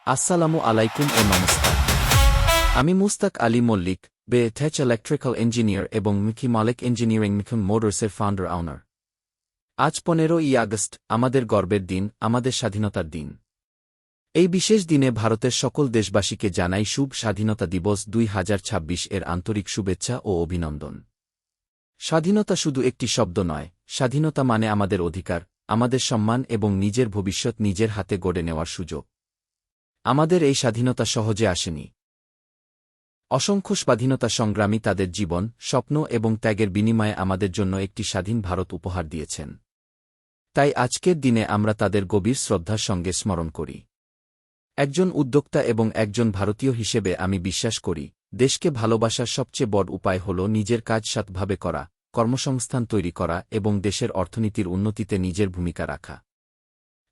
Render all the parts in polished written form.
আসসালামু আলাইকুম ও নমস্কার। আমি Mushtaq Ali Mallick, BTech electrical engineer এবং মিকি মালিক ইঞ্জিনিয়ারিং মিখন মোটরসের ফাউন্ডার অনার। আজ 15ই আগস্ট, আমাদের গর্বের দিন, আমাদের স্বাধীনতার দিন। এই বিশেষ দিনে ভারতের সকল দেশবাসীকে জানাই শুভ স্বাধীনতা দিবস 2026 এর আন্তরিক শুভেচ্ছা ও অভিনন্দন। স্বাধীনতা শুধু একটি শব্দ নয়, স্বাধীনতা মানে আমাদের অধিকার, আমাদের সম্মান এবং নিজের ভবিষ্যৎ নিজের হাতে গড়ে নেওয়ার সুযোগ। আমাদের এই স্বাধীনতা সহজে আসেনি। অসংখ্য স্বাধীনতা সংগ্রামী তাদের জীবন, স্বপ্ন এবং ত্যাগের বিনিময়ে আমাদের জন্য একটি স্বাধীন ভারত উপহার দিয়েছেন। তাই আজকের দিনে আমরা তাদের গভীর শ্রদ্ধার সঙ্গে স্মরণ করি। একজন উদ্যোক্তা এবং একজন ভারতীয় হিসেবে আমি বিশ্বাস করি, দেশকে ভালোবাসার সবচেয়ে বড় উপায় হল নিজের কাজ সৎভাবে করা, কর্মসংস্থান তৈরি করা এবং দেশের অর্থনীতির উন্নতিতে নিজের ভূমিকা রাখা।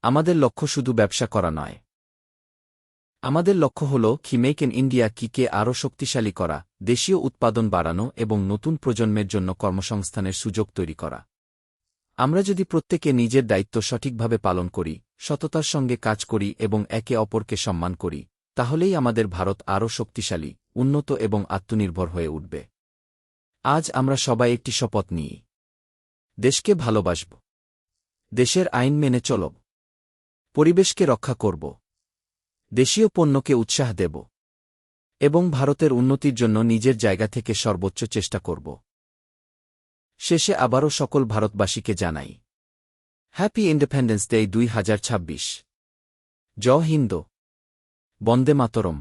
আমাদের লক্ষ্য শুধু ব্যবসা করা নয়। আমাদের লক্ষ্য হল মেক ইন ইন্ডিয়া কে আরও শক্তিশালী করা, দেশীয় উৎপাদন বাড়ানো এবং নতুন প্রজন্মের জন্য কর্মসংস্থানের সুযোগ তৈরি করা। আমরা যদি প্রত্যেকে নিজের দায়িত্ব সঠিকভাবে পালন করি, সততার সঙ্গে কাজ করি এবং একে অপরকে সম্মান করি, তাহলেই আমাদের ভারত আরও শক্তিশালী, উন্নত এবং আত্মনির্ভর হয়ে উঠবে। আজ আমরা সবাই একটি শপথ নিই। দেশকে ভালোবাসব, দেশের আইন মেনে চলব, পরিবেশকে রক্ষা করব, দেশীয় পণ্যকে উৎসাহ দেব এবং ভারতের উন্নতির জন্য নিজের জায়গা থেকে সর্বোচ্চ চেষ্টা করব। শেষে আবারও সকল ভারতবাসীকে জানাই হ্যাপি ইন্ডিপেন্ডেন্স ডে 2026। জয় হিন্দ, বন্দে মাতরম।